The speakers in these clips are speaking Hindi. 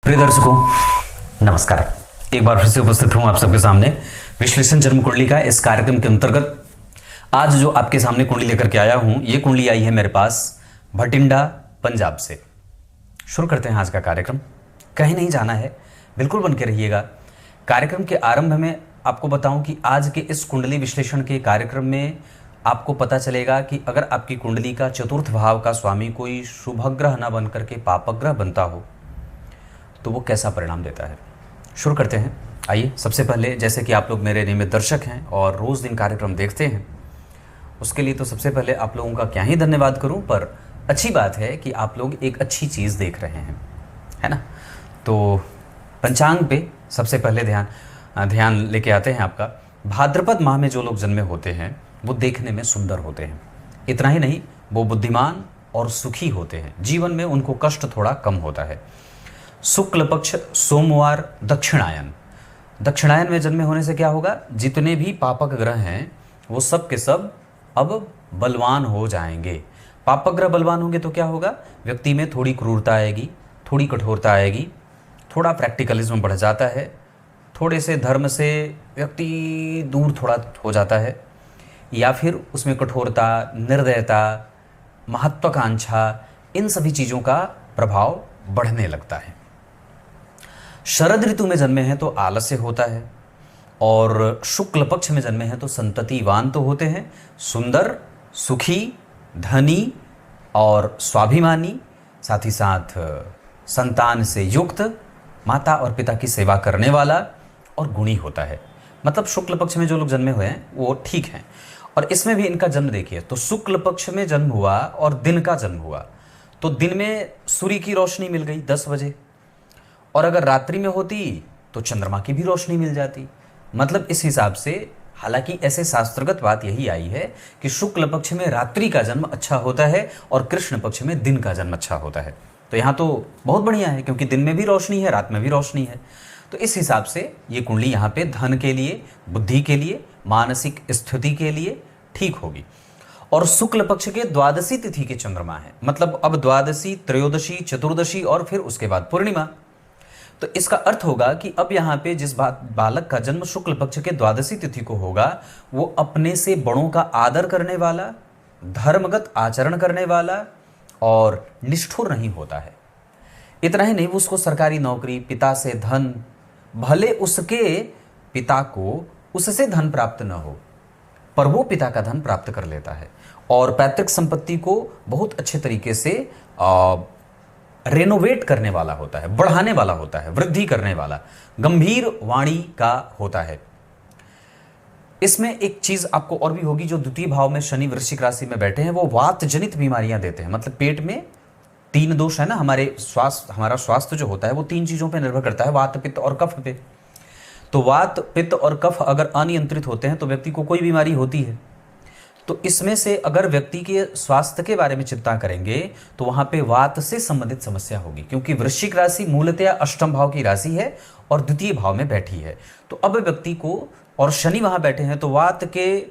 प्रिय दर्शकों, नमस्कार। एक बार फिर से उपस्थित हूं आप सबके सामने विश्लेषण जन्म कुंडली का इस कार्यक्रम के अंतर्गत। आज जो आपके सामने कुंडली लेकर के आया हूं, ये कुंडली आई है मेरे पास भटिंडा, पंजाब से। शुरू करते हैं आज का कार्यक्रम। कहीं नहीं जाना है, बिल्कुल बन के रहिएगा। कार्यक्रम के आरंभ में आपको बताऊं कि आज के इस कुंडली विश्लेषण के कार्यक्रम में आपको पता चलेगा कि अगर आपकी कुंडली का चतुर्थ भाव का स्वामी कोई शुभ ग्रह न बन करके पापग्रह बनता हो तो वो कैसा परिणाम देता है। शुरू करते हैं। आइए, सबसे पहले जैसे कि आप लोग मेरे नियमित दर्शक हैं और रोज़ दिन कार्यक्रम देखते हैं, उसके लिए तो सबसे पहले आप लोगों का क्या ही धन्यवाद करूं, पर अच्छी बात है कि आप लोग एक अच्छी चीज़ देख रहे हैं, है ना। तो पंचांग पे सबसे पहले ध्यान लेके आते हैं आपका। भाद्रपद माह में जो लोग जन्मे होते हैं वो देखने में सुंदर होते हैं। इतना ही नहीं, वो बुद्धिमान और सुखी होते हैं। जीवन में उनको कष्ट थोड़ा कम होता है। शुक्ल पक्ष सोमवार दक्षिणायन में जन्मे होने से क्या होगा, जितने भी पापक ग्रह हैं वो सब के सब अब बलवान हो जाएंगे। पापक ग्रह बलवान होंगे तो क्या होगा, व्यक्ति में थोड़ी क्रूरता आएगी, थोड़ी कठोरता आएगी, थोड़ा प्रैक्टिकलिज्म बढ़ जाता है, थोड़े से धर्म से व्यक्ति दूर थोड़ा हो जाता है, या फिर उसमें कठोरता, निर्दयता, महत्वाकांक्षा, इन सभी चीज़ों का प्रभाव बढ़ने लगता है। शरद ऋतु में जन्मे हैं तो आलस्य होता है, और शुक्ल पक्ष में जन्मे हैं तो संततिवान तो होते हैं, सुंदर, सुखी, धनी और स्वाभिमानी, साथ ही साथ संतान से युक्त, माता और पिता की सेवा करने वाला और गुणी होता है। मतलब शुक्ल पक्ष में जो लोग जन्मे हुए हैं वो ठीक हैं। और इसमें भी इनका जन्म देखिए, तो शुक्ल पक्ष में जन्म हुआ और दिन का जन्म हुआ, तो दिन में सूर्य की रोशनी मिल गई 10 बजे, और अगर रात्रि में होती तो चंद्रमा की भी रोशनी मिल जाती। मतलब इस हिसाब से, हालांकि ऐसे शास्त्रगत बात यही आई है कि शुक्ल पक्ष में रात्रि का जन्म अच्छा होता है और कृष्ण पक्ष में दिन का जन्म अच्छा होता है। तो यहाँ तो बहुत बढ़िया है, क्योंकि दिन में भी रोशनी है, रात में भी रोशनी है। तो इस हिसाब से ये कुंडली यहाँ पे धन के लिए, बुद्धि के लिए, मानसिक स्थिति के लिए ठीक होगी। और शुक्ल पक्ष के द्वादशी तिथि के चंद्रमा है, मतलब अब द्वादशी, त्रयोदशी, चतुर्दशी और फिर उसके बाद पूर्णिमा। तो इसका अर्थ होगा कि अब यहाँ पे जिस बालक का जन्म शुक्ल पक्ष के द्वादशी तिथि को होगा, वो अपने से बड़ों का आदर करने वाला, धर्मगत आचरण करने वाला और निष्ठुर नहीं होता है। इतना ही नहीं, वो उसको सरकारी नौकरी, पिता से धन, भले उसके पिता को उससे धन प्राप्त न हो, पर वो पिता का धन प्राप्त कर लेता है और पैतृक संपत्ति को बहुत अच्छे तरीके से रेनोवेट करने वाला होता है, बढ़ाने वाला होता है, वृद्धि करने वाला, गंभीर वाणी का होता है। इसमें एक चीज आपको और भी होगी, जो द्वितीय भाव में शनि वृश्चिक राशि में बैठे हैं, वो वात जनित बीमारियां देते हैं। मतलब पेट में 3 दोष है ना, हमारा स्वास्थ्य जो होता है वो 3 चीजों पर निर्भर करता है, वात, पित्त और कफ पे। तो वात, पित्त और कफ अगर अनियंत्रित होते हैं तो व्यक्ति को कोई बीमारी होती है। तो इसमें से अगर व्यक्ति के स्वास्थ्य के बारे में चिंता करेंगे तो वहां पे वात से संबंधित समस्या होगी, क्योंकि वृश्चिक राशि मूलतः अष्टम भाव की राशि है और द्वितीय भाव में बैठी है। तो अब व्यक्ति को, और शनि वहां बैठे हैं तो वात के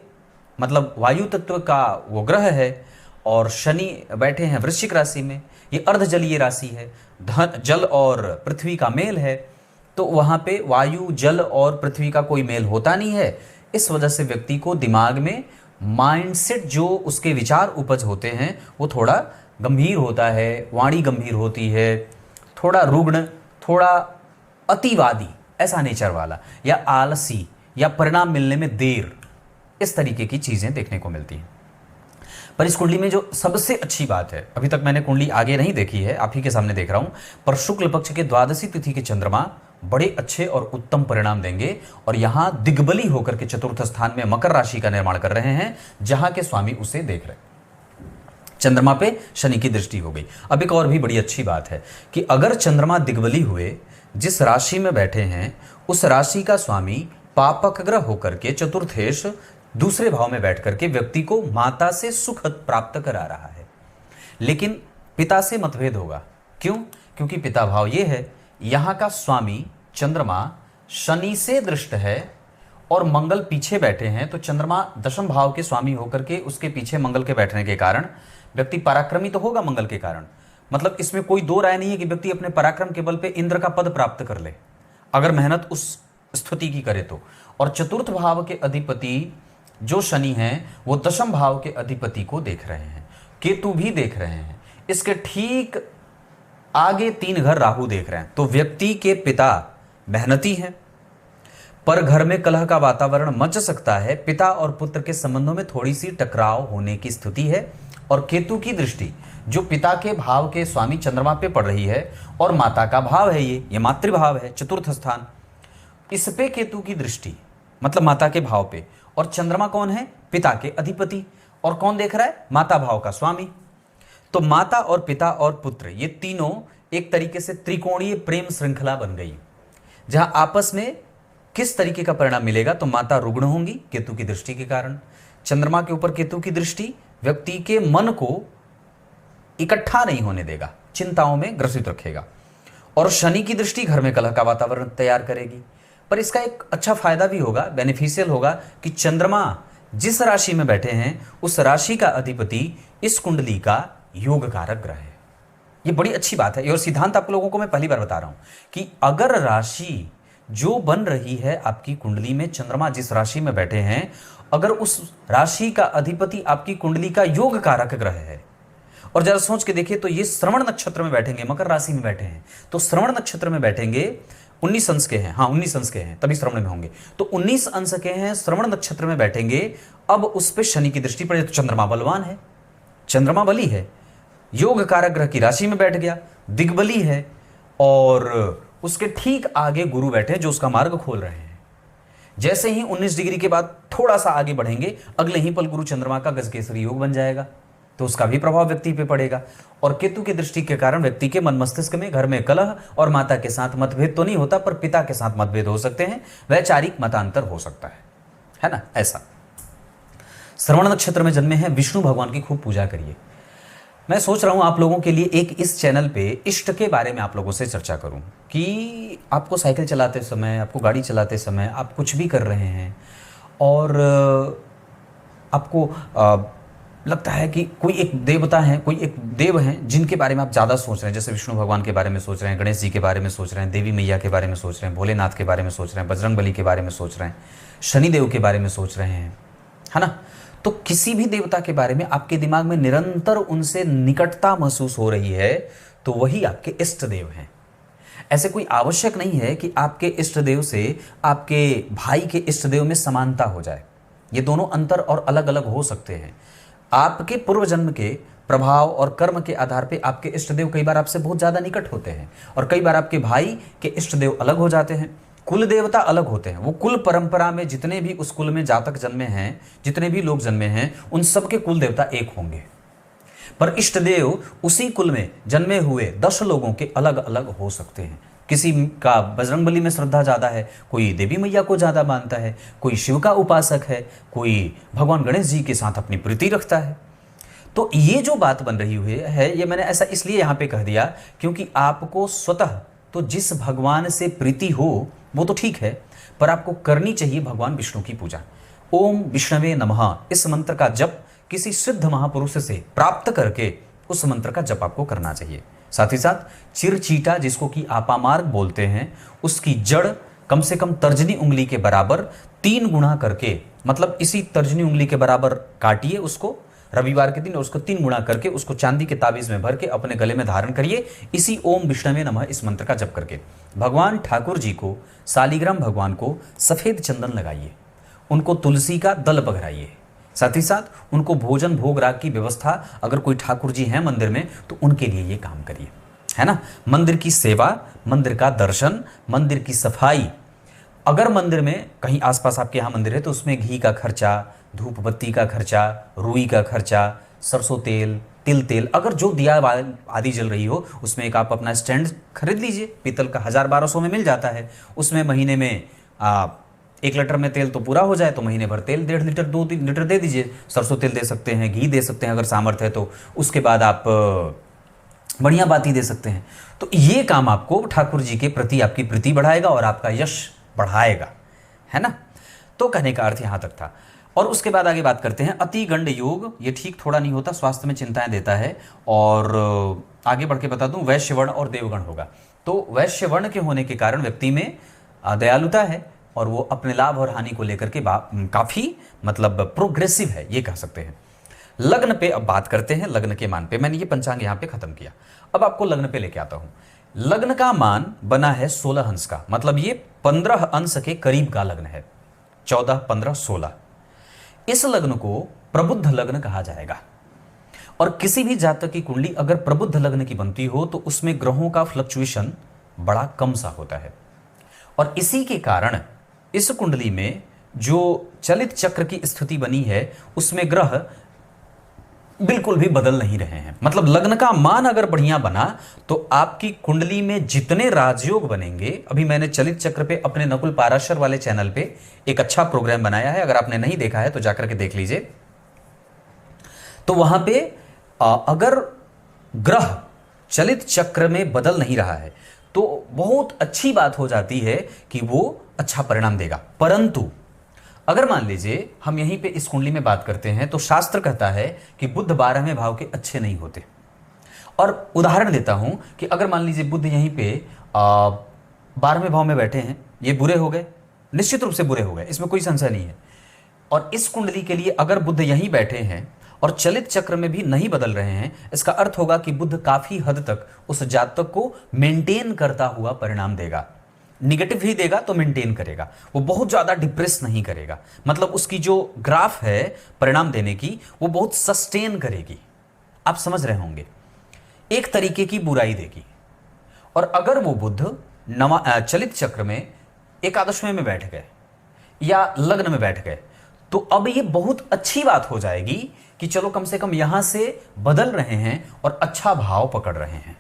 मतलब वायु तत्व का वो ग्रह है, और शनि बैठे हैं वृश्चिक राशि में, ये अर्धजलीय राशि है, धन, जल और पृथ्वी का मेल है। तो वहां पे वायु, जल और पृथ्वी का कोई मेल होता नहीं है। इस वजह से व्यक्ति को दिमाग में माइंडसेट, जो उसके विचार उपज होते हैं, वो थोड़ा गंभीर होता है, वाणी गंभीर होती है, थोड़ा रुग्ण, थोड़ा अतिवादी, ऐसा नेचर वाला, या आलसी, या परिणाम मिलने में देर, इस तरीके की चीजें देखने को मिलती हैं। पर इस कुंडली में जो सबसे अच्छी बात है, अभी तक मैंने कुंडली आगे नहीं देखी है, आप ही के सामने देख रहा हूं, पर शुक्ल पक्ष के द्वादशी तिथि के चंद्रमा बड़े अच्छे और उत्तम परिणाम देंगे। और यहां दिग्बली होकर के चतुर्थ स्थान में मकर राशि का निर्माण कर रहे हैं, जहां के स्वामी उसे देख रहे हैं। चंद्रमा पे शनि की दृष्टि हो गई। अब एक और भी बड़ी अच्छी बात है कि अगर चंद्रमा दिग्बली हुए, जिस राशि में बैठे हैं उस राशि का स्वामी पापक ग्रह होकर के चतुर्थेश दूसरे भाव में बैठ करके व्यक्ति को माता से सुख प्राप्त करा रहा है। लेकिन पिता से मतभेद होगा। क्यों? क्योंकि पिता भाव ये है, यहां का स्वामी चंद्रमा शनि से दृष्ट है और मंगल पीछे बैठे हैं। तो चंद्रमा दशम भाव के स्वामी होकर के उसके पीछे मंगल के बैठने के कारण व्यक्ति पराक्रमी तो होगा मंगल के कारण, मतलब इसमें कोई दो राय नहीं है कि व्यक्ति अपने पराक्रम के बल पे इंद्र का पद प्राप्त कर ले, अगर मेहनत उस स्थिति की करे तो। और चतुर्थ भाव के अधिपति जो शनि हैं वो दशम भाव के अधिपति को देख रहे हैं, केतु भी देख रहे हैं, इसके ठीक आगे 3 घर राहु देख रहे हैं। तो व्यक्ति के पिता मेहनती हैं, पर घर में कलह का वातावरण मच सकता है, पिता और पुत्र के संबंधों में थोड़ी सी टकराव होने की स्थिति है। और केतु की दृष्टि जो पिता के भाव के स्वामी चंद्रमा पे पड़ रही है, और माता का भाव है ये मातृभाव है, चतुर्थ स्थान, इस पे केतु की दृष्टि मतलब माता के भाव पे। और चंद्रमा कौन है? पिता के अधिपति। और कौन देख रहा है? माता भाव का स्वामी। तो माता और पिता और पुत्र ये तीनों एक तरीके से त्रिकोणीय प्रेम श्रृंखला बन गई, जहां आपस में किस तरीके का परिणाम मिलेगा? तो माता रुग्ण होंगी केतु की दृष्टि के कारण। चंद्रमा के ऊपर केतु की दृष्टि व्यक्ति के मन को इकट्ठा नहीं होने देगा, चिंताओं में ग्रसित रखेगा। और शनि की दृष्टि घर में कलह का वातावरण तैयार करेगी। पर इसका एक अच्छा फायदा भी होगा, बेनिफिशियल होगा, कि चंद्रमा जिस राशि में बैठे हैं उस राशि का अधिपति इस कुंडली का योग कारक ग्रह है। ये बड़ी अच्छी बात है। और सिद्धांत आप लोगों को मैं पहली बार बता रहा हूं कि अगर राशि जो बन रही है आपकी कुंडली में, चंद्रमा जिस राशि में बैठे हैं, अगर उस राशि का अधिपति आपकी कुंडली का योग कारक ग्रह है, और जरा सोच के देखिए तो ये श्रवण नक्षत्र में बैठेंगे, मकर राशि में बैठे हैं, तो श्रवण नक्षत्र में बैठेंगे, 19 अंश के हैं, हाँ 19 अंश के हैं, तभी श्रवण में होंगे, तो 19 अंश के हैं, श्रवण नक्षत्र में बैठेंगे। अब उस पर शनि की दृष्टि पड़े तो चंद्रमा बलवान है, चंद्रमा बली है, योग कारक ग्रह की राशि में बैठ गया, दिग्बली है, और उसके ठीक आगे गुरु बैठे जो उसका मार्ग खोल रहे हैं। जैसे ही 19 डिग्री के बाद थोड़ा सा आगे बढ़ेंगे, अगले ही पल गुरु चंद्रमा का गजकेसरी योग बन जाएगा, तो उसका भी प्रभाव व्यक्ति पे पड़ेगा। और केतु की दृष्टि के कारण व्यक्ति के मन मस्तिष्क में घर में कलह और माता के साथ मतभेद तो नहीं होता, पर पिता के साथ मतभेद हो सकते हैं, वैचारिक मतांतर हो सकता है ना। ऐसा श्रवण नक्षत्र में जन्मे हैं, विष्णु भगवान की खूब पूजा करिए। मैं सोच रहा हूं आप लोगों के लिए एक इस चैनल पे इष्ट के बारे में आप लोगों से चर्चा करूं कि आपको साइकिल चलाते समय, आपको गाड़ी चलाते समय, आप कुछ भी कर रहे हैं और आपको लगता है कि कोई एक देवता है, कोई एक देव हैं जिनके बारे में आप ज़्यादा सोच रहे हैं, जैसे विष्णु भगवान के बारे में सोच रहे हैं, गणेश जी के बारे में सोच रहे हैं, देवी मैया के बारे में सोच रहे हैं, भोलेनाथ के बारे में सोच रहे हैं, बजरंग बली के बारे में सोच रहे हैं, शनिदेव के बारे में सोच रहे हैं, है ना। तो किसी भी देवता के बारे में आपके दिमाग में निरंतर उनसे निकटता महसूस हो रही है, तो वही आपके इष्ट देव हैं। ऐसे कोई आवश्यक नहीं है कि आपके इष्ट देव से आपके भाई के इष्ट देव में समानता हो जाए, ये दोनों अंतर और अलग अलग हो सकते हैं। आपके पूर्व जन्म के प्रभाव और कर्म के आधार पे आपके इष्ट देव कई बार आपसे बहुत ज़्यादा निकट होते हैं, और कई बार आपके भाई के इष्ट देव अलग हो जाते हैं। कुल देवता अलग होते हैं, वो कुल परंपरा में जितने भी उस कुल में जातक जन्मे हैं, जितने भी लोग जन्मे हैं, उन सबके कुल देवता एक होंगे, पर इष्ट देव उसी कुल में जन्मे हुए 10 लोगों के अलग अलग हो सकते हैं। किसी का बजरंगबली में श्रद्धा ज़्यादा है, कोई देवी मैया को ज़्यादा मानता है, कोई शिव का उपासक है, कोई भगवान गणेश जी के साथ अपनी प्रीति रखता है। तो ये जो बात बन रही हुई है, ये मैंने ऐसा इसलिए यहाँ पे कह दिया क्योंकि आपको स्वतः तो जिस भगवान से प्रीति हो वो तो ठीक है, पर आपको करनी चाहिए भगवान विष्णु की पूजा। ओम विष्णवे नमः इस मंत्र का जप किसी सिद्ध महापुरुष से प्राप्त करके उस मंत्र का जप आपको करना चाहिए। साथ ही साथ चिरचीटा, जिसको कि आपामार्ग बोलते हैं, उसकी जड़ कम से कम तर्जनी उंगली के बराबर 3 गुणा करके, मतलब इसी तर्जनी उंगली के बराबर काटिए उसको रविवार के दिन, और उसको 3 गुणा करके उसको चांदी के ताबीज में भर के अपने गले में धारण करिए, इसी ओम विष्णवे नमः इस मंत्र का जप करके। भगवान ठाकुर जी को, शालिग्राम भगवान को सफेद चंदन लगाइए, उनको तुलसी का दल पकड़ाइए, साथ ही साथ उनको भोजन भोग राग की व्यवस्था, अगर कोई ठाकुर जी हैं मंदिर में तो उनके लिए ये काम करिए, है ना। मंदिर की सेवा, मंदिर का दर्शन, मंदिर की सफाई, अगर मंदिर में कहीं आसपास आपके यहाँ मंदिर है तो उसमें घी का खर्चा, धूप बत्ती का खर्चा, रुई का खर्चा, सरसों तेल, तिल तेल, अगर जो दिया आदि जल रही हो उसमें एक आप अपना स्टैंड खरीद लीजिए, पीतल का 1000-1200 में मिल जाता है। उसमें महीने में 1 लीटर में तेल तो पूरा हो जाए, तो महीने भर तेल 1.5 लीटर 2-3 लीटर दे दीजिए। सरसों तेल दे सकते हैं, घी दे सकते हैं अगर सामर्थ्य है तो, उसके बाद आप बढ़िया बाती दे सकते हैं। तो ये काम आपको ठाकुर जी के प्रति आपकी प्रीति बढ़ाएगा और आपका यश बढ़ाएगा, है ना। तो कहने का अर्थ यहाँ तक था। और उसके बाद आगे बात करते हैं अति गंड योग। ये ठीक थोड़ा नहीं होता, स्वास्थ्य में चिंताएं देता है, और आगे बढ़ के बता दूं, वैश्य वर्ण और देवगण होगा। तो वैश्य वर्ण के होने के कारण व्यक्ति में दयालुता है और वो अपने लाभ और हानि को लेकर के काफी मतलब प्रोग्रेसिव है, ये कह सकते हैं। लग्न पे अब बात करते हैं, लग्न के मान पे। मैंने ये पंचांग यहां पे खत्म किया, अब आपको लग्न पे लेके आता हूं। लग्न का मान बना है 16 अंश का, मतलब ये 15 अंश के करीब का लग्न है, 14, 15, 16। इस लग्न को प्रबुद्ध लग्न कहा जाएगा। और किसी भी जातक की कुंडली अगर प्रबुद्ध लग्न की बनती हो तो उसमें ग्रहों का फ्लक्चुएशन बड़ा कम सा होता है। और इसी के कारण इस कुंडली में जो चलित चक्र की स्थिति बनी है उसमें ग्रह बिल्कुल भी बदल नहीं रहे हैं। मतलब लग्न का मान अगर बढ़िया बना तो आपकी कुंडली में जितने राजयोग बनेंगे, अभी मैंने चलित चक्र पे अपने नकुल पाराशर वाले चैनल पे एक अच्छा प्रोग्राम बनाया है, अगर आपने नहीं देखा है तो जाकर के देख लीजिए। तो वहां पे अगर ग्रह चलित चक्र में बदल नहीं रहा है तो बहुत अच्छी बात हो जाती है कि वो अच्छा परिणाम देगा। परंतु अगर मान लीजिए हम यहीं पे इस कुंडली में बात करते हैं तो शास्त्र कहता है कि बुध 12वें भाव के अच्छे नहीं होते। और उदाहरण देता हूं कि अगर मान लीजिए बुध यहीं पे 12वें भाव में बैठे हैं, ये बुरे हो गए, निश्चित रूप से बुरे हो गए, इसमें कोई संशय नहीं है। और इस कुंडली के लिए अगर बुध यहीं बैठे हैं और चलित चक्र में भी नहीं बदल रहे हैं, इसका अर्थ होगा कि बुध काफी हद तक उस जातक को मेंटेन करता हुआ परिणाम देगा। निगेटिव ही देगा तो मेंटेन करेगा, वो बहुत ज्यादा डिप्रेस नहीं करेगा। मतलब उसकी जो ग्राफ है परिणाम देने की वो बहुत सस्टेन करेगी, आप समझ रहे होंगे, एक तरीके की बुराई देगी। और अगर वो बुध चलित चक्र में एकादशवें में बैठ गए या लग्न में बैठ गए तो अब ये बहुत अच्छी बात हो जाएगी कि चलो कम से कम यहां से बदल रहे हैं और अच्छा भाव पकड़ रहे हैं।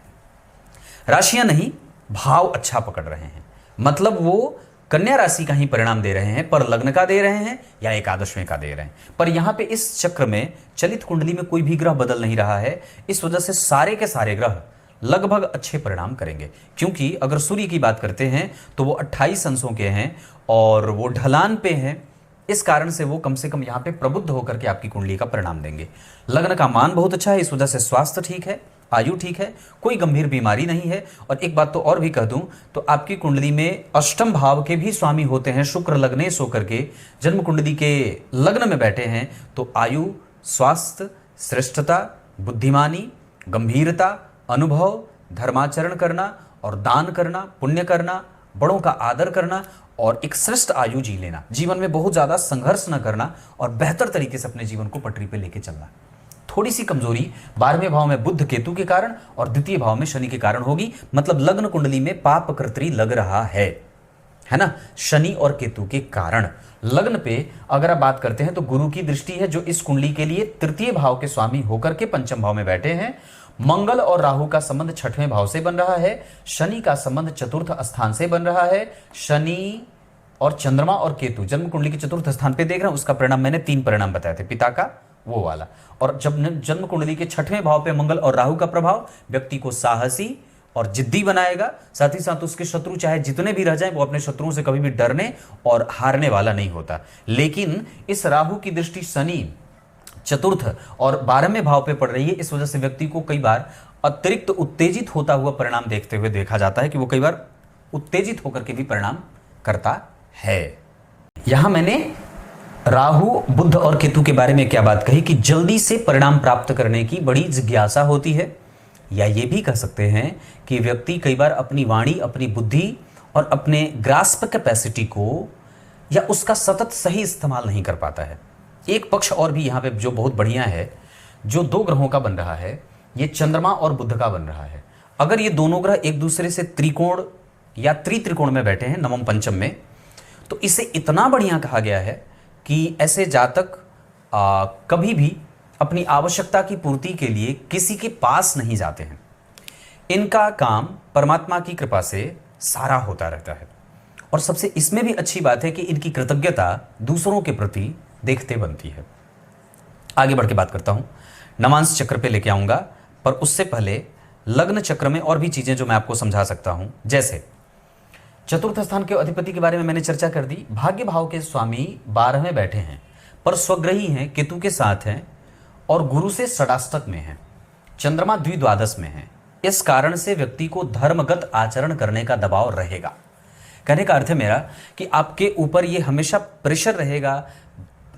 राशियां नहीं, भाव अच्छा पकड़ रहे हैं, मतलब वो कन्या राशि का ही परिणाम दे रहे हैं, पर लग्न का दे रहे हैं या एकादशवें का दे रहे हैं। पर यहां पे इस चक्र में चलित कुंडली में कोई भी ग्रह बदल नहीं रहा है, इस वजह से सारे के सारे ग्रह लगभग अच्छे परिणाम करेंगे। क्योंकि अगर सूर्य की बात करते हैं तो वो 28 अंशों के हैं और वो ढलान पे हैं, इस कारण से वो कम से कम यहाँ पे प्रबुद्ध होकर के आपकी कुंडली का परिणाम देंगे। लग्न का मान बहुत अच्छा है, इस वजह से स्वास्थ्य ठीक है, आयु ठीक है, कोई गंभीर बीमारी नहीं है। और एक बात तो और भी कह दूं तो आपकी कुंडली में अष्टम भाव के भी स्वामी होते हैं, शुक्र लग्नेश होकर के जन्म कुंडली के लग्न में बैठे हैं तो आयु, स्वास्थ्य, श्रेष्ठता, बुद्धिमानी, गंभीरता, अनुभव, धर्माचरण करना और दान करना, पुण्य करना, बड़ों का आदर करना और एक श्रेष्ठ आयु जी लेना, जीवन में बहुत ज्यादा संघर्ष न करना और बेहतर तरीके से अपने जीवन को पटरी पे लेके चलना। थोड़ी सी कमजोरी 12वें भाव में बुध केतु के कारण और द्वितीय भाव में शनि के कारण होगी। मतलब लग्न कुंडली में पाप कर्त्री लग रहा है ना, शनि और केतु के कारण। लग्न पे अगर आप बात करते हैं तो गुरु की दृष्टि है जो इस कुंडली के लिए तृतीय भाव के स्वामी होकर के पंचम भाव में बैठे हैं। मंगल और राहु का संबंध 6वें भाव से बन रहा है, शनि का संबंध चतुर्थ स्थान से बन रहा है। शनि और चंद्रमा और केतु जन्म कुंडली के चतुर्थ स्थान पे देख रहे हैं, उसका परिणाम मैंने 3 परिणाम बताए थे, पिता का वो वाला। और जब जन्म कुंडली के 6वें भाव पे मंगल और राहु का प्रभाव व्यक्ति को साहसी और जिद्दी बनाएगा, साथ ही साथ उसके शत्रु चाहे जितने भी रह जाएं वो अपने शत्रुओं से कभी भी डरने और हारने वाला नहीं होता। लेकिन इस राहु की दृष्टि शनि चतुर्थ और 12वें भाव पे पड़ रही है, इस वजह से व्यक्ति को कई बार अतिरिक्त उत्तेजित होता हुआ परिणाम देखते हुए देखा जाता है कि वो कई बार उत्तेजित होकर के भी परिणाम करता है। यहां मैंने राहु, बुध और केतु के बारे में क्या बात कही कि जल्दी से परिणाम प्राप्त करने की बड़ी जिज्ञासा होती है, या ये भी कह सकते हैं कि व्यक्ति कई बार अपनी वाणी, अपनी बुद्धि और अपने ग्रास्प कैपेसिटी को या उसका सतत सही इस्तेमाल नहीं कर पाता है। एक पक्ष और भी यहाँ पे जो बहुत बढ़िया है, जो 2 ग्रहों का बन रहा है, ये चंद्रमा और बुध का बन रहा है। अगर ये दोनों ग्रह एक दूसरे से त्रिकोण या त्रित्रिकोण में बैठे हैं नवम पंचम में, तो इसे इतना बढ़िया कहा गया है कि ऐसे जातक कभी भी अपनी आवश्यकता की पूर्ति के लिए किसी के पास नहीं जाते हैं। इनका काम परमात्मा की कृपा से सारा होता रहता है। और सबसे इसमें भी अच्छी बात है कि इनकी कृतज्ञता दूसरों के प्रति देखते बनती है। आगे बढ़ के बात करता हूं, नवांश चक्र पे लेके आऊंगा, पर उससे पहले लग्न चक्र में और भी चीजें जो मैं आपको समझा सकता हूं। जैसे चतुर्थ स्थान के अधिपति के बारे में मैंने चर्चा कर दी। भाग्य भाव के स्वामी 12वें बैठे हैं, पर स्वग्रही हैं, केतु के साथ हैं और गुरु से षडाष्टक में हैं। चंद्रमा द्विद्वादश में है, इस कारण से व्यक्ति को धर्मगत आचरण करने का दबाव रहेगा। कहने का अर्थ है मेरा कि आपके ऊपर ये हमेशा प्रेशर रहेगा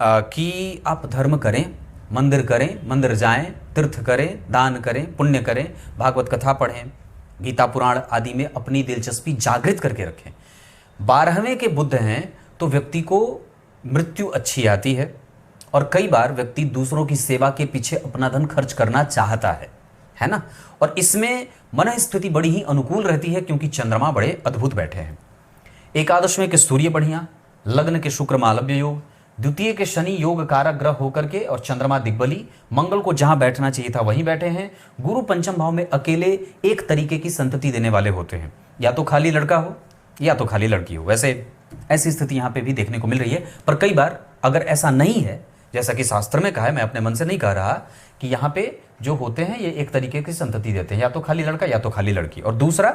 कि आप धर्म करें, मंदिर जाएं, तीर्थ करें, दान करें, पुण्य करें, भागवत कथा पढ़ें, गीता पुराण आदि में अपनी दिलचस्पी जागृत करके रखें। 12वें के बुध हैं तो व्यक्ति को मृत्यु अच्छी आती है और कई बार व्यक्ति दूसरों की सेवा के पीछे अपना धन खर्च करना चाहता है ना। और इसमें मन स्थिति बड़ी ही अनुकूल रहती है क्योंकि चंद्रमा बड़े अद्भुत बैठे हैं। एकादश में के सूर्य बढ़िया, लग्न के शुक्र मालव्य योग, द्वितीय के शनि योग कारक ग्रह होकर के और चंद्रमा दिग्बली, मंगल को जहां बैठना चाहिए था वहीं बैठे हैं। गुरु पंचम भाव में अकेले एक तरीके की संतति देने वाले होते हैं, या तो खाली लड़का हो या तो खाली लड़की हो। वैसे ऐसी स्थिति यहाँ पे भी देखने को मिल रही है, पर कई बार अगर ऐसा नहीं है, जैसा कि शास्त्र में कहा है, मैं अपने मन से नहीं कह रहा, कि यहाँ पे जो होते हैं ये एक तरीके की संतति देते हैं, या तो खाली लड़का या तो खाली लड़की। और दूसरा,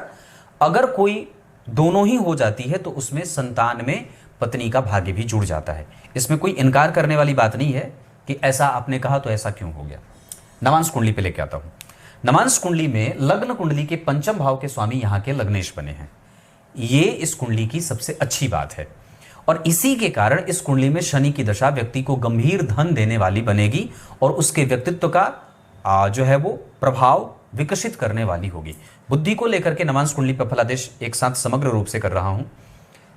अगर कोई दोनों ही हो जाती है तो उसमें संतान में पत्नी का भाग्य भी जुड़ जाता है। इसमें कोई इनकार करने वाली बात नहीं है कि ऐसा आपने कहा तो ऐसा क्यों हो गया। नवांश कुंडली पे लेके आता हूं। नवांश कुंडली में लग्न कुंडली के पंचम भाव के स्वामी यहाँ के लग्नेश बने हैं। ये इस कुंडली की सबसे अच्छी बात है और इसी के कारण इस कुंडली में शनि की दशा व्यक्ति को गंभीर धन देने वाली बनेगी और उसके व्यक्तित्व का जो है वो प्रभाव विकसित करने वाली होगी। बुद्धि को लेकर के नवांश कुंडली पर फलादेश एक साथ समग्र रूप से कर रहा हूं।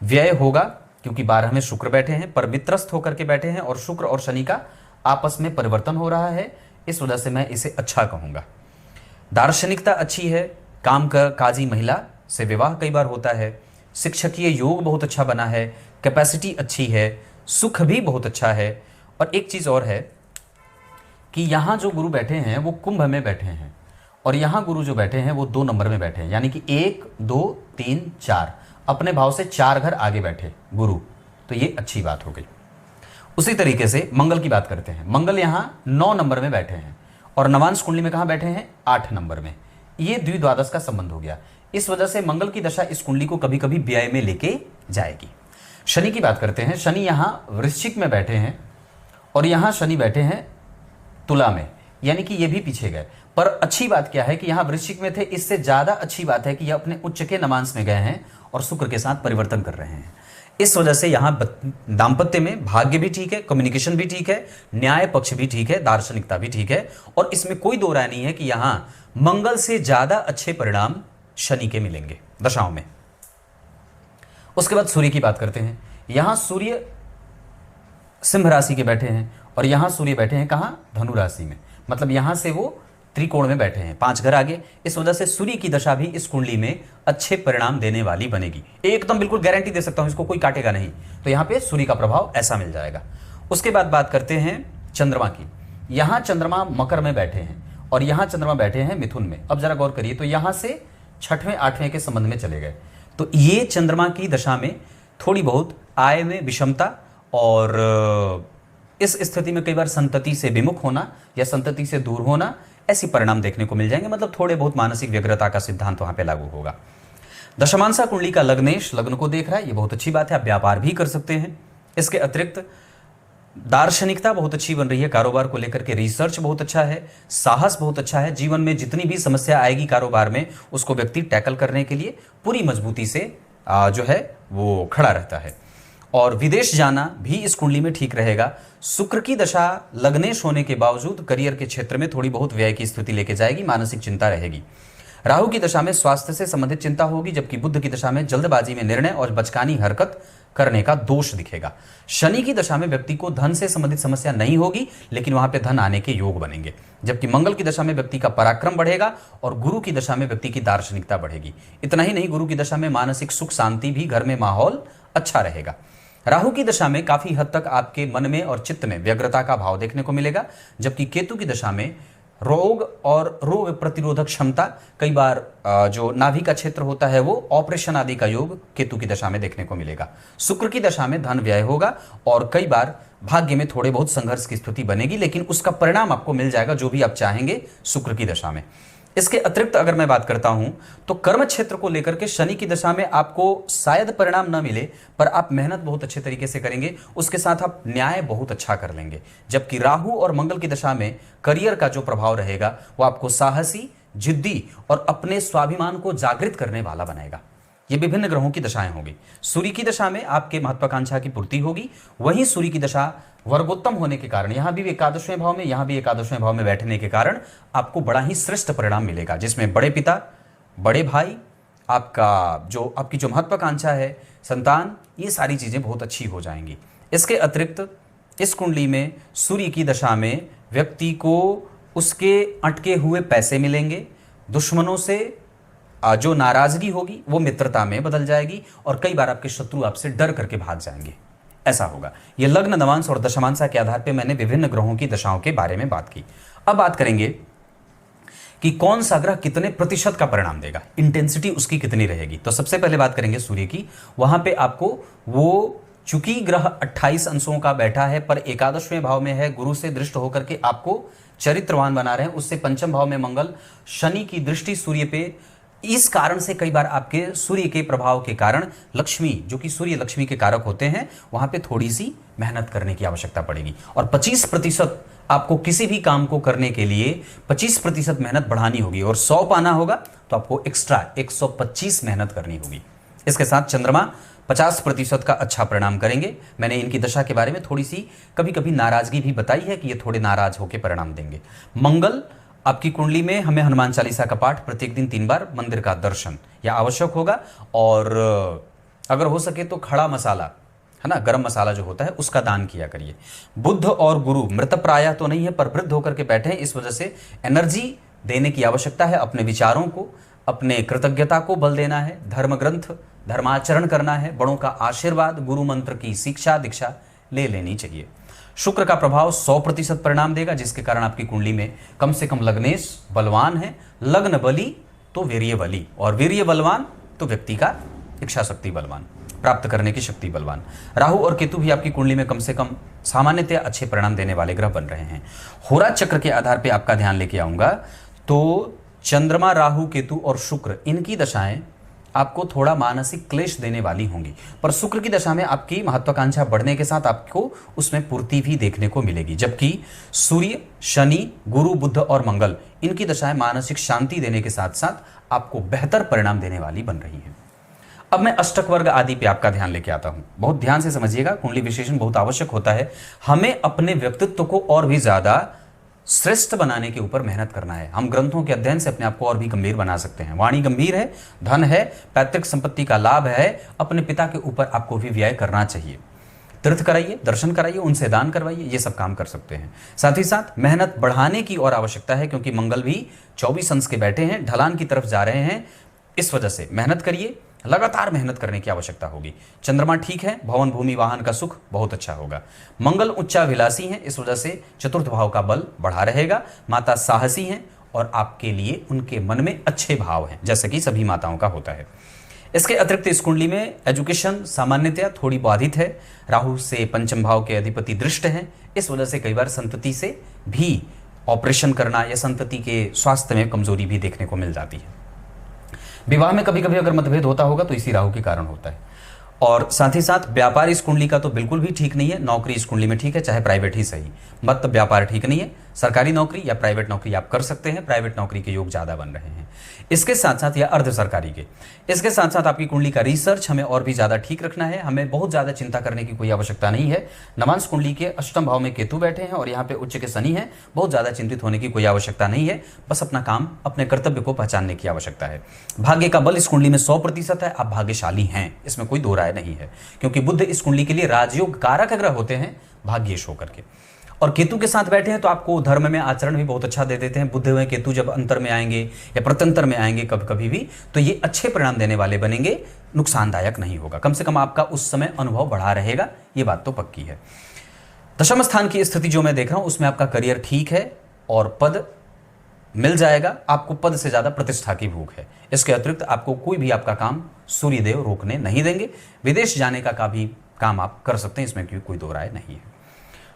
व्यय होगा क्योंकि 12 में शुक्र बैठे हैं, पर मित्रस्थ होकर के बैठे हैं और शुक्र और शनि का आपस में परिवर्तन हो रहा है, इस वजह से मैं इसे अच्छा कहूंगा। दार्शनिकता अच्छी है, काम का काजी महिला से विवाह कई बार होता है, शिक्षकीय योग बहुत अच्छा बना है, कैपेसिटी अच्छी है, सुख भी बहुत अच्छा है। और एक चीज और है कि यहाँ जो गुरु बैठे हैं वो कुंभ में बैठे हैं और यहाँ गुरु जो बैठे हैं वो 2 नंबर में बैठे हैं, यानी कि 1 2 3 4 अपने भाव से 4 घर आगे बैठे गुरु, तो ये अच्छी बात हो गई। उसी तरीके से मंगल की बात करते हैं। मंगल यहाँ 9 नंबर में बैठे हैं और नवांश कुंडली में कहाँ बैठे हैं? 8 नंबर में। ये द्विद्वादश का संबंध हो गया। इस वजह से मंगल की दशा इस कुंडली को कभी कभी व्यय में लेके जाएगी। शनि की बात करते हैं। शनि यहाँ वृश्चिक में बैठे हैं और यहाँ शनि बैठे हैं तुला में, यानी कि ये भी पीछे गए। पर अच्छी बात क्या है कि यहाँ वृश्चिक में थे, इससे ज्यादा अच्छी बात है कि ये अपने उच्च के नवांश में गए हैं और शुक्र के साथ परिवर्तन कर रहे हैं। इस वजह से यहाँ दाम्पत्य में भाग्य भी ठीक है, कम्युनिकेशन भी ठीक है, न्याय पक्ष भी ठीक है, दार्शनिकता भी ठीक है और इसमें कोई दो राय नहीं है कि यहाँ मंगल से ज्यादा अच्छे परिणाम शनि के मिलेंगे दशाओं में। उसके बाद सूर्य की बात करते हैं। यहां सूर्य सिंह राशि के बैठे हैं और यहां सूर्य बैठे हैं कहां? धनु राशि में, मतलब यहां से वो त्रिकोण में बैठे हैं 5 घर आगे। इस वजह से सूर्य की दशा भी इस कुंडली में अच्छे परिणाम देने वाली बनेगी। एकदम बिल्कुल गारंटी दे सकता हूं, इसको कोई काटेगा नहीं। तो यहां पे सूर्य का प्रभाव ऐसा मिल जाएगा। उसके बाद बात करते हैं चंद्रमा की। यहां चंद्रमा मकर में बैठे हैं और यहां चंद्रमा बैठे हैं मिथुन में। अब जरा गौर करिए, तो यहां से 6वें 8वें के संबंध में चले गए। तो ये चंद्रमा की दशा में थोड़ी बहुत आय में विषमता और इस स्थिति में कई बार संतति से विमुख होना या संतति से दूर होना, ऐसी परिणाम देखने को मिल जाएंगे। मतलब थोड़े बहुत मानसिक व्यग्रता का सिद्धांत वहां पे लागू होगा। दशमांशा कुंडली का लग्नेश लग्न को देख रहा है, ये बहुत अच्छी बात है। आप व्यापार भी कर सकते हैं। इसके अतिरिक्त दार्शनिकता बहुत अच्छी बन रही है, कारोबार को लेकर के रिसर्च बहुत अच्छा है, साहस बहुत अच्छा है। जीवन में जितनी भी समस्या आएगी कारोबार में, उसको व्यक्ति टैकल करने के लिए पूरी मजबूती से जो है वो खड़ा रहता है। और विदेश जाना भी इस कुंडली में ठीक रहेगा। शुक्र की दशा लग्नेश होने के बावजूद करियर के क्षेत्र में थोड़ी बहुत व्यय की स्थिति लेके जाएगी, मानसिक चिंता रहेगी। राहु की दशा में स्वास्थ्य से संबंधित चिंता होगी, जबकि बुध की दशा में जल्दबाजी में निर्णय और बचकानी हरकत करने का दोष दिखेगा। शनि की दशा में व्यक्ति को धन से संबंधित समस्या नहीं होगी, लेकिन वहां पे धन आने के योग बनेंगे। जबकि मंगल की दशा में व्यक्ति का पराक्रम बढ़ेगा और गुरु की दशा में व्यक्ति की दार्शनिकता बढ़ेगी। इतना ही नहीं, गुरु की दशा में मानसिक सुख शांति भी, घर में माहौल अच्छा रहेगा। राहु की दशा में काफी हद तक आपके मन में और चित्त में व्यग्रता का भाव देखने को मिलेगा, जबकि केतु की दशा में रोग और रोग प्रतिरोधक क्षमता, कई बार जो नाभि का क्षेत्र होता है वो ऑपरेशन आदि का योग केतु की दशा में देखने को मिलेगा। शुक्र की दशा में धन व्यय होगा और कई बार भाग्य में थोड़े बहुत संघर्ष की स्थिति बनेगी, लेकिन उसका परिणाम आपको मिल जाएगा जो भी आप चाहेंगे शुक्र की दशा में। इसके अतिरिक्त अगर मैं बात करता हूं तो कर्म क्षेत्र को लेकर के शनि की दशा में आपको शायद परिणाम न मिले, पर आप मेहनत बहुत अच्छे तरीके से करेंगे, उसके साथ आप न्याय बहुत अच्छा कर लेंगे। जबकि राहु और मंगल की दशा में करियर का जो प्रभाव रहेगा वो आपको साहसी, जिद्दी और अपने स्वाभिमान को जागृत करने वाला बनाएगा। ये विभिन्न ग्रहों की दशाएं होंगी। सूर्य की दशा में आपके महत्वाकांक्षा की पूर्ति होगी। वहीं सूर्य की दशा वर्गोत्तम होने के कारण यहां भी एकादशवें भाव में, यहां भी एकादशवें भाव में बैठने के कारण आपको बड़ा ही श्रेष्ठ परिणाम मिलेगा, जिसमें बड़े पिता, बड़े भाई, आपकी जो महत्वाकांक्षा है, संतान, ये सारी चीजें बहुत अच्छी हो जाएंगी। इसके अतिरिक्त इस कुंडली में सूर्य की दशा में व्यक्ति को उसके अटके हुए पैसे मिलेंगे। दुश्मनों से जो नाराजगी होगी वो मित्रता में बदल जाएगी और कई बार आपके शत्रु आपसे डर करके भाग जाएंगे, ऐसा होगा। ये लग्न, नवांश और दशमांशा के आधार पर मैंने विभिन्न ग्रहों की दशाओं के बारे में बात की। अब बात करेंगे कि कौन सा ग्रह कितने प्रतिशत का परिणाम देगा, इंटेंसिटी उसकी कितनी रहेगी। तो सबसे पहले बात करेंगे सूर्य की। वहां पे आपको वो चूंकि ग्रह 28 अंशों का बैठा है पर एकादशवें भाव में है, गुरु से दृष्ट होकर के आपको चरित्रवान बना रहे हैं। उससे पंचम भाव में मंगल, शनि की दृष्टि सूर्य पे, इस कारण से कई बार आपके सूर्य के प्रभाव के कारण लक्ष्मी, जो कि सूर्य लक्ष्मी के कारक होते हैं, वहां पे थोड़ी सी मेहनत करने की आवश्यकता पड़ेगी। और 25% आपको किसी भी काम को करने के लिए 25% मेहनत बढ़ानी होगी और 100 पाना होगा तो आपको एक्स्ट्रा 125 मेहनत करनी होगी। इसके साथ चंद्रमा 50% का अच्छा परिणाम करेंगे। मैंने इनकी दशा के बारे में थोड़ी सी कभी कभी नाराजगी भी बताई है कि ये थोड़े नाराज होकर परिणाम देंगे। मंगल आपकी कुंडली में, हमें हनुमान चालीसा का पाठ प्रत्येक दिन 3 बार, मंदिर का दर्शन यह आवश्यक होगा। और अगर हो सके तो खड़ा मसाला है ना, गरम मसाला जो होता है उसका दान किया करिए। बुध और गुरु मृतप्राय तो नहीं है पर वृद्ध होकर के बैठे हैं, इस वजह से एनर्जी देने की आवश्यकता है। अपने विचारों को, अपने कृतज्ञता को बल देना है, धर्म ग्रंथ, धर्माचरण करना है, बड़ों का आशीर्वाद, गुरु मंत्र की शिक्षा दीक्षा ले लेनी चाहिए। शुक्र का प्रभाव 100% परिणाम देगा, जिसके कारण आपकी कुंडली में कम से कम लग्नेश बलवान है। लग्न बली तो वीर्य बली, और वीर्य बलवान तो व्यक्ति का इच्छा शक्ति बलवान, प्राप्त करने की शक्ति बलवान। राहु और केतु भी आपकी कुंडली में कम से कम सामान्यतः अच्छे परिणाम देने वाले ग्रह बन रहे हैं। होरा चक्र के आधार पर आपका ध्यान लेके आऊंगा तो चंद्रमा, राहु, केतु और शुक्र, इनकी दशाएं आपको थोड़ा मानसिक क्लेश देने वाली होंगी, पर शुक्र की दशा में आपकी महत्वाकांक्षा बढ़ने के साथ आपको उसमें पूर्ति भी देखने को मिलेगी। जबकि सूर्य, शनि, गुरु, बुध और मंगल, इनकी दशाएं मानसिक शांति देने के साथ साथ आपको बेहतर परिणाम देने वाली बन रही हैं। अब मैं अष्टक वर्ग आदि पे आपका ध्यान लेके आता हूं। बहुत ध्यान से समझिएगा, कुंडली विश्लेषण बहुत आवश्यक होता है। हमें अपने व्यक्तित्व को और भी ज्यादा श्रेष्ठ बनाने के ऊपर मेहनत करना है। हम ग्रंथों के अध्ययन से अपने आप को और भी गंभीर बना सकते हैं। वाणी गंभीर है, धन है, पैतृक संपत्ति का लाभ है, अपने पिता के ऊपर आपको भी व्यय करना चाहिए। तीर्थ कराइए, दर्शन कराइए, उनसे दान करवाइए, ये सब काम कर सकते हैं। साथ ही साथ मेहनत बढ़ाने की और आवश्यकता है, क्योंकि मंगल भी 24 अंश के बैठे हैं, ढलान की तरफ जा रहे हैं। इस वजह से मेहनत करिए, लगातार मेहनत करने की आवश्यकता होगी। चंद्रमा ठीक है, भवन भूमि वाहन का सुख बहुत अच्छा होगा। मंगल उच्चाभिलाषी है, इस वजह से चतुर्थ भाव का बल बढ़ा रहेगा। माता साहसी हैं और आपके लिए उनके मन में अच्छे भाव हैं, जैसे कि सभी माताओं का होता है। इसके अतिरिक्त इस कुंडली में एजुकेशन सामान्यतया थोड़ी बाधित है। राहु से पंचम भाव के अधिपति दृष्ट हैं, इस वजह से कई बार संतति से भी ऑपरेशन करना या संतति के स्वास्थ्य में कमजोरी भी देखने को मिल जाती है। विवाह में कभी कभी अगर मतभेद होता होगा तो इसी राहु के कारण होता है। और साथ ही साथ व्यापार इस कुंडली का तो बिल्कुल भी ठीक नहीं है। नौकरी इस कुंडली में ठीक है, चाहे प्राइवेट ही सही, मत व्यापार ठीक नहीं है। सरकारी नौकरी या प्राइवेट नौकरी आप कर सकते हैं, प्राइवेट नौकरी के योग ज्यादा बन रहे हैं। इसके साथ साथ या अर्ध सरकारी के, इसके साथ साथ आपकी कुंडली का रिसर्च हमें और भी ज्यादा ठीक रखना है। हमें बहुत ज्यादा चिंता करने की कोई आवश्यकता नहीं है। नवांश कुंडली के अष्टम भाव में केतु बैठे हैं और यहाँ पे उच्च के शनि है, बहुत ज्यादा चिंतित होने की कोई आवश्यकता नहीं है। बस अपना काम, अपने कर्तव्य को पहचानने की आवश्यकता है। भाग्य का बल इस कुंडली में 100% है, आप भाग्यशाली हैं, इसमें कोई दो राय नहीं है, क्योंकि बुध इस कुंडली के लिए राजयोग कारक ग्रह होते हैं भाग्येश होकर के। और केतु के साथ बैठे हैं तो आपको धर्म में आचरण भी बहुत अच्छा दे देते हैं। बुध हुए केतु जब अंतर में आएंगे या प्रत्यंतर में आएंगे कभी कभी भी, तो ये अच्छे परिणाम देने वाले बनेंगे, नुकसानदायक नहीं होगा। कम से कम आपका उस समय अनुभव बढ़ा रहेगा, ये बात तो पक्की है। दशम स्थान की स्थिति जो मैं देख रहा हूं उसमें आपका करियर ठीक है और पद मिल जाएगा। आपको पद से ज्यादा प्रतिष्ठा की भूख है। इसके अतिरिक्त आपको कोई भी आपका काम सूर्यदेव रोकने नहीं देंगे। विदेश जाने का भी काम आप कर सकते हैं, इसमें कोई दो राय नहीं है।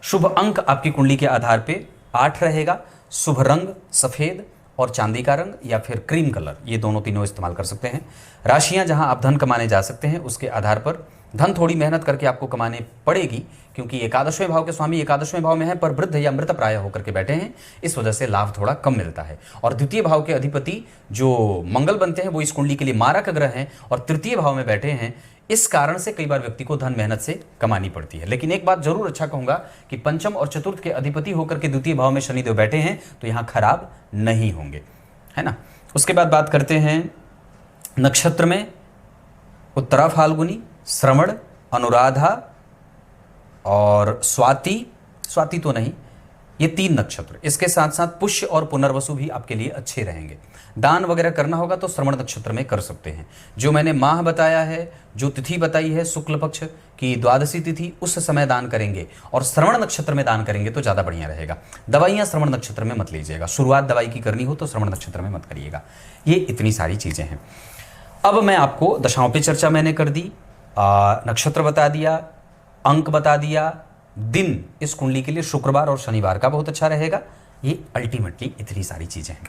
शुभ अंक आपकी कुंडली के आधार पे 8 रहेगा। शुभ रंग सफेद और चांदी का रंग या फिर क्रीम कलर, ये दोनों तीनों इस्तेमाल कर सकते हैं। राशियां जहां आप धन कमाने जा सकते हैं उसके आधार पर धन थोड़ी मेहनत करके आपको कमाने पड़ेगी, क्योंकि एकादशवें भाव के स्वामी एकादशवें भाव में है पर वृद्ध या मृत प्राय होकर के बैठे हैं, इस वजह से लाभ थोड़ा कम मिलता है। और द्वितीय भाव के अधिपति जो मंगल बनते हैं वो इस कुंडली के लिए मारक ग्रह हैं और तृतीय भाव में बैठे हैं, इस कारण से कई बार व्यक्ति को धन मेहनत से कमानी पड़ती है। लेकिन एक बात जरूर अच्छा कहूंगा कि पंचम और चतुर्थ के अधिपति होकर के द्वितीय भाव में शनिदेव बैठे हैं तो यहां खराब नहीं होंगे, है ना। उसके बाद बात करते हैं नक्षत्र में, उत्तरा फाल्गुनी, श्रवण, अनुराधा और स्वाति तो नहीं, ये 3 नक्षत्र। इसके साथ साथ पुष्य और पुनर्वसु भी आपके लिए अच्छे रहेंगे। दान वगैरह करना होगा तो श्रवण नक्षत्र में कर सकते हैं। जो मैंने माह बताया है, जो तिथि बताई है शुक्ल पक्ष की द्वादशी तिथि, उस समय दान करेंगे और श्रवण नक्षत्र में दान करेंगे तो ज़्यादा बढ़िया रहेगा। दवाइयाँ श्रवण नक्षत्र में मत लीजिएगा, शुरुआत दवाई की करनी हो तो श्रवण नक्षत्र में मत करिएगा। ये इतनी सारी चीज़ें हैं। अब मैं आपको दशाओं पर चर्चा मैंने कर दी, नक्षत्र बता दिया, अंक बता दिया, दिन इस कुंडली के लिए शुक्रवार और शनिवार का बहुत अच्छा रहेगा। ये अल्टीमेटली इतनी सारी चीज़ें हैं।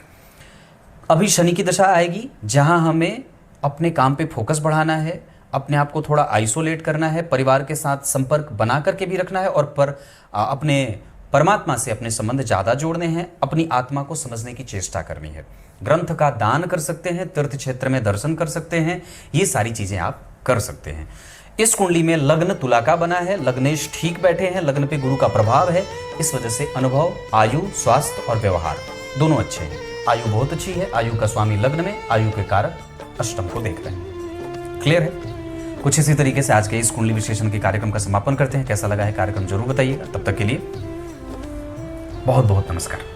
अभी शनि की दशा आएगी जहां हमें अपने काम पे फोकस बढ़ाना है, अपने आप को थोड़ा आइसोलेट करना है, परिवार के साथ संपर्क बना करके भी रखना है और अपने परमात्मा से अपने संबंध ज़्यादा जोड़ने हैं, अपनी आत्मा को समझने की चेष्टा करनी है। ग्रंथ का दान कर सकते हैं, तीर्थ क्षेत्र में दर्शन कर सकते हैं, ये सारी चीज़ें आप कर सकते हैं। इस कुंडली में लग्न तुला का बना है, लग्नेश ठीक बैठे हैं, लग्न पे गुरु का प्रभाव है, इस वजह से अनुभव, आयु, स्वास्थ्य और व्यवहार दोनों अच्छे हैं। आयु बहुत अच्छी है, आयु का स्वामी लग्न में, आयु के कारक अष्टम को देख रहे हैं। क्लियर है? कुछ इसी तरीके से आज के इस कुंडली विश्लेषण के कार्यक्रम का समापन करते हैं। कैसा लगा है कार्यक्रम जरूर बताइएगा। तब तक के लिए बहुत बहुत नमस्कार।